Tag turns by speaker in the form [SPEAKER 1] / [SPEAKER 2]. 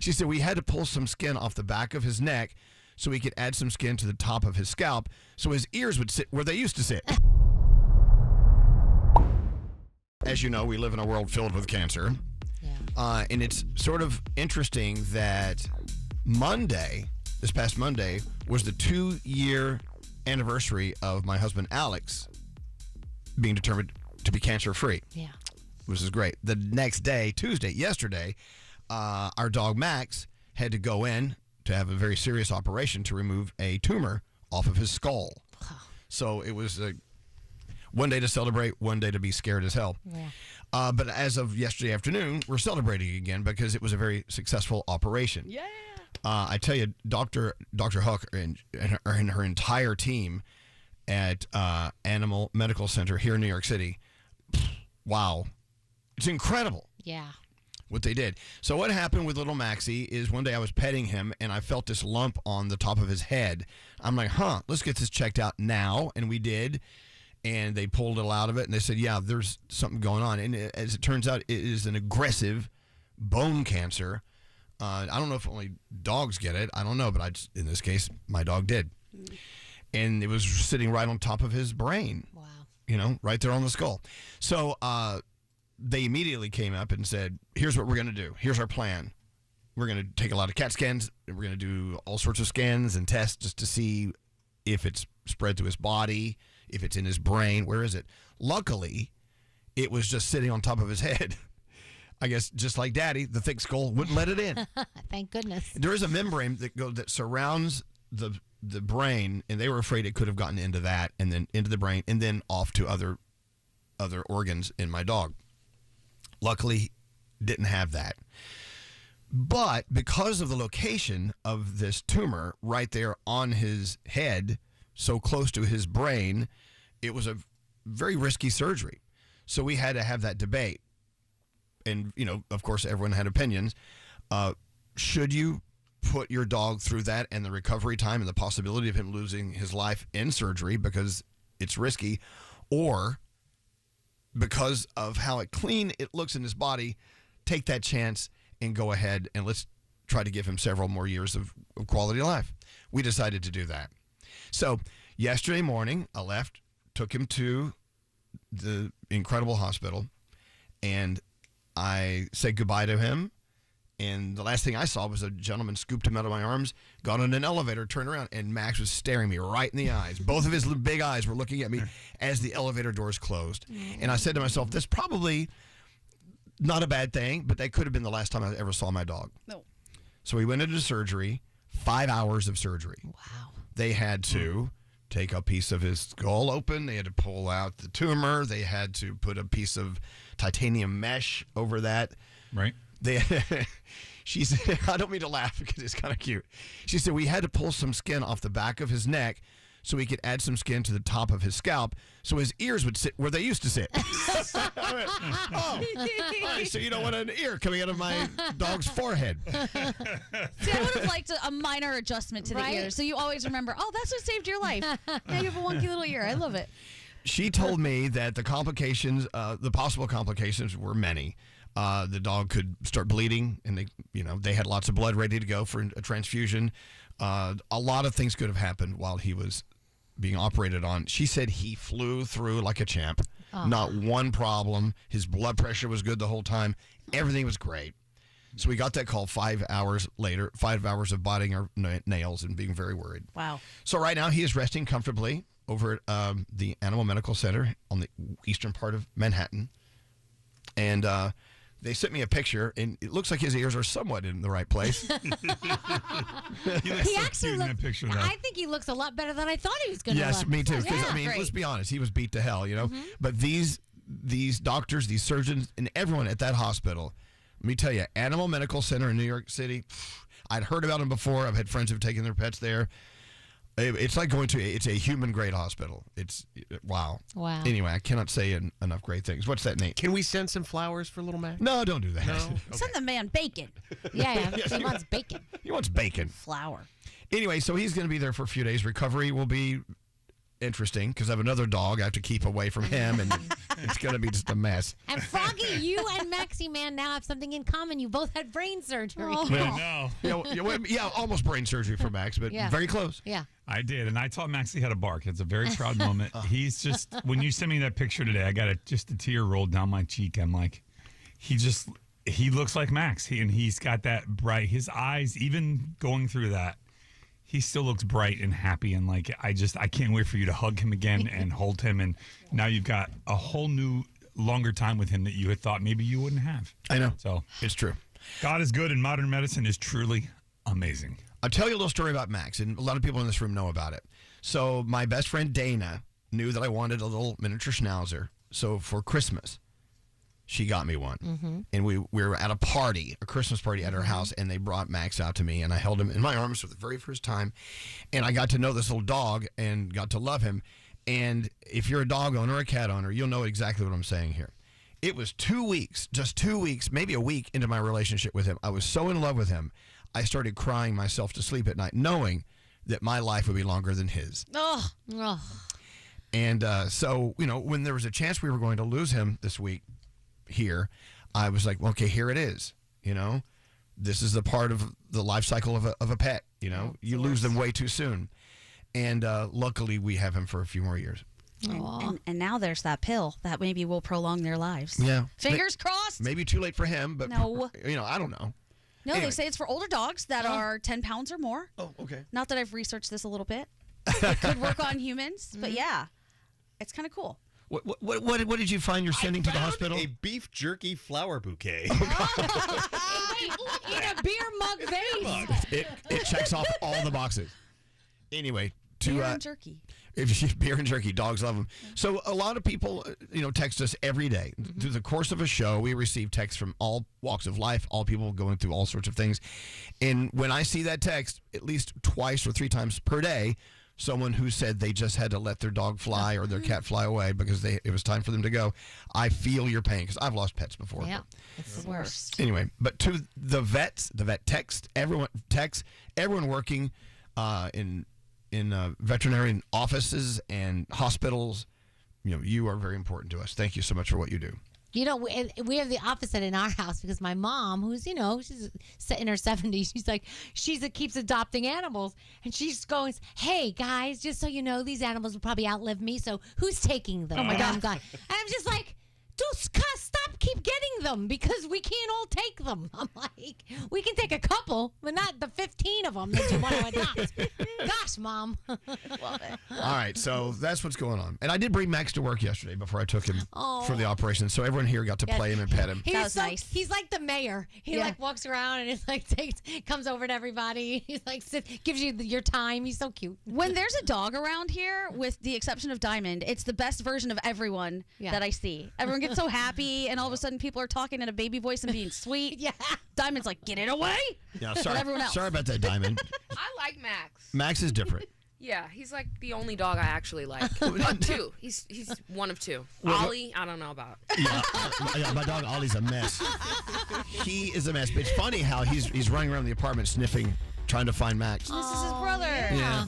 [SPEAKER 1] She said we had to pull some skin off the back of his neck so we could add some skin to the top of his scalp so his ears would sit where they used to sit. As you know, we live in a world filled with cancer. Yeah. And it's sort of interesting that this past Monday, was the 2-year anniversary of my husband Alex being determined to be cancer-free.
[SPEAKER 2] Yeah.
[SPEAKER 1] Which is great. The next day, yesterday, our dog Max had to go in to have a very serious operation to remove a tumor off of his skull. So it was one day to celebrate, one day to be scared as hell. Yeah. But as of yesterday afternoon, we're celebrating again because it was a very successful operation.
[SPEAKER 2] Yeah.
[SPEAKER 1] I tell you, Dr. Huck and her entire team at Animal Medical Center here in New York City, wow, it's incredible.
[SPEAKER 2] Yeah.
[SPEAKER 1] What they did. So what happened with little Maxie is one day I was petting him and I felt this lump on the top of his head. I'm like, let's get this checked out now. And we did. And they pulled it out of it and they said, yeah, there's something going on. And as it turns out, it is an aggressive bone cancer. I don't know if only dogs get it. I don't know. But in this case, my dog did. And it was sitting right on top of his brain. Wow. Right there on the skull. So, they immediately came up and said, here's what we're going to do. Here's our plan. We're going to take a lot of CAT scans. And we're going to do all sorts of scans and tests just to see if it's spread to his body, if it's in his brain. Where is it? Luckily, it was just sitting on top of his head. I guess just like Daddy, the thick skull wouldn't let it in.
[SPEAKER 2] Thank goodness.
[SPEAKER 1] There is a membrane that surrounds the brain, and they were afraid it could have gotten into that and then into the brain and then off to other organs in my dog. Luckily, didn't have that. But because of the location of this tumor right there on his head, so close to his brain, it was a very risky surgery. So we had to have that debate. And, of course, everyone had opinions. Should you put your dog through that and the recovery time and the possibility of him losing his life in surgery because it's risky, or because of how clean it looks in his body, take that chance and go ahead and let's try to give him several more years of quality life. We decided to do that. So yesterday morning, I left, took him to the incredible hospital, and I said goodbye to him. And the last thing I saw was a gentleman scooped him out of my arms, got on an elevator, turned around, and Max was staring me right in the eyes. Both of his big eyes were looking at me as the elevator doors closed. And I said to myself, that's probably not a bad thing, but that could have been the last time I ever saw my dog.
[SPEAKER 2] No.
[SPEAKER 1] So we went into surgery, 5 hours of surgery.
[SPEAKER 2] Wow.
[SPEAKER 1] They had to take a piece of his skull open. They had to pull out the tumor. They had to put a piece of titanium mesh over that.
[SPEAKER 3] Right.
[SPEAKER 1] She said, I don't mean to laugh because it's kind of cute. She said we had to pull some skin off the back of his neck so we could add some skin to the top of his scalp so his ears would sit where they used to sit. All right, so you don't want an ear coming out of my dog's forehead.
[SPEAKER 4] See, I would have liked a minor adjustment to the ears, so you always remember, that's what saved your life. Now you have a wonky little ear. I love it.
[SPEAKER 1] She told me that the possible complications were many. The dog could start bleeding, and they had lots of blood ready to go for a transfusion. A lot of things could have happened while he was being operated on. She said he flew through like a champ. Not one problem. His blood pressure was good the whole time. Everything was great. So we got that call 5 hours later, 5 hours of biting our nails and being very worried.
[SPEAKER 2] Wow.
[SPEAKER 1] So right now he is resting comfortably over at the Animal Medical Center on the eastern part of Manhattan. And they sent me a picture, and it looks like his ears are somewhat in the right place.
[SPEAKER 3] He actually looks, in that picture,
[SPEAKER 2] I think he looks a lot better than I thought he was going to look.
[SPEAKER 1] Yes, me too. Because
[SPEAKER 2] Yeah.
[SPEAKER 1] let's be honest, he was beat to hell, But these doctors, these surgeons, and everyone at that hospital, let me tell you, Animal Medical Center in New York City, I'd heard about them before. I've had friends who've taken their pets there. It's like it's a human-grade hospital. It's, wow.
[SPEAKER 2] Wow.
[SPEAKER 1] Anyway, I cannot say enough great things. What's that, Nate?
[SPEAKER 5] Can we send some flowers for little Mac?
[SPEAKER 1] No, don't do that.
[SPEAKER 5] No?
[SPEAKER 1] Okay.
[SPEAKER 4] Send the man bacon.
[SPEAKER 2] Yeah. He wants bacon.
[SPEAKER 1] He wants bacon.
[SPEAKER 4] Flour.
[SPEAKER 1] Anyway, so he's going to be there for a few days. Recovery will be interesting because I have another dog I have to keep away from him, and it's going to be just a mess.
[SPEAKER 2] And Froggy, you and Maxie Man now have something in common. You both had brain surgery.
[SPEAKER 3] I know.
[SPEAKER 1] Yeah, almost brain surgery for Max, but very close.
[SPEAKER 2] Yeah.
[SPEAKER 3] I did, and I taught Maxie how to bark. It's a very proud moment. He's just, when you sent me that picture today, I got just a tear rolled down my cheek. I'm like, he looks like Max. He's got that bright, his eyes, even going through that, he still looks bright and happy. And like, I can't wait for you to hug him again and hold him. And now you've got a whole new, longer time with him that you had thought maybe you wouldn't have.
[SPEAKER 1] I know.
[SPEAKER 3] So
[SPEAKER 1] it's true.
[SPEAKER 3] God is good, and modern medicine is truly amazing.
[SPEAKER 1] I'll tell you a little story about Max, and a lot of people in this room know about it. So my best friend Dana knew that I wanted a little miniature schnauzer. So for Christmas, she got me one. And we were at a party, a Christmas party at her house, and they brought Max out to me, and I held him in my arms for the very first time. And I got to know this little dog and got to love him. And if you're a dog owner or a cat owner, you'll know exactly what I'm saying here. It was 2 weeks, just 2 weeks, maybe a week into my relationship with him. I was so in love with him, I started crying myself to sleep at night, knowing that my life would be longer than his. And so, when there was a chance we were going to lose him this week here, I was like, okay, here it is. This is the part of the life cycle of a pet. You lose them way too soon. And luckily, we have him for a few more years.
[SPEAKER 4] And now there's that pill that maybe will prolong their lives.
[SPEAKER 1] Yeah.
[SPEAKER 4] Fingers crossed.
[SPEAKER 1] Maybe too late for him, but
[SPEAKER 4] No.
[SPEAKER 1] I don't know.
[SPEAKER 4] No,
[SPEAKER 1] Anyway.
[SPEAKER 4] they say it's for older dogs that are 10 pounds or more.
[SPEAKER 1] Oh, okay.
[SPEAKER 4] Not that I've researched this a little bit. It could work on humans, but yeah, it's kind of cool.
[SPEAKER 1] What did you find you're sending to the hospital?
[SPEAKER 5] A beef jerky flower bouquet.
[SPEAKER 2] In a beer mug vase.
[SPEAKER 1] It checks off all the boxes. Anyway,
[SPEAKER 4] Beer and jerky.
[SPEAKER 1] Beer and jerky, dogs love them. So a lot of people, text us every day. Through the course of a show, we receive texts from all walks of life, all people going through all sorts of things. And when I see that text, at least twice or 3 times per day, someone who said they just had to let their dog fly or their cat fly away because it was time for them to go. I feel your pain because I've lost pets before.
[SPEAKER 2] Yeah, it's the worst.
[SPEAKER 1] Anyway, but to the vets, the vet everyone working in veterinarian offices and hospitals, you are very important to us. Thank you so much for what you do.
[SPEAKER 2] We have the opposite in our house because my mom, who's, she's in her 70s, she keeps adopting animals. And she just goes, hey, guys, just so you know, these animals will probably outlive me. So who's taking them?
[SPEAKER 4] Oh, my God.
[SPEAKER 2] I'm gone. And I'm just like, keep getting them because we can't all take them. I'm like, we can take a couple, but not the 15 of them that you want to adopt. Gosh, Mom.
[SPEAKER 4] Love it.
[SPEAKER 1] All right, so that's what's going on. And I did bring Max to work yesterday before I took him for the operation. So everyone here got to play him and pet him.
[SPEAKER 4] That was nice.
[SPEAKER 2] He's like the mayor. He walks around and comes over to everybody. He's like gives you your time. He's so cute.
[SPEAKER 4] When there's a dog around here, with the exception of Diamond, it's the best version of everyone that I see. Everyone gets so happy, and all of a sudden people are talking in a baby voice and being sweet.
[SPEAKER 2] Yeah.
[SPEAKER 4] Diamond's like, get it away.
[SPEAKER 1] Yeah,
[SPEAKER 4] But everyone else.
[SPEAKER 1] sorry about that, Diamond.
[SPEAKER 6] I like Max.
[SPEAKER 1] Max is different.
[SPEAKER 6] Yeah, he's like the only dog I actually like. Two. He's one of two. Ollie, I don't know about.
[SPEAKER 1] Yeah, my dog Ollie's a mess. He is a mess. But it's funny how he's running around the apartment sniffing, trying to find Max.
[SPEAKER 4] This is his brother.
[SPEAKER 1] Yeah.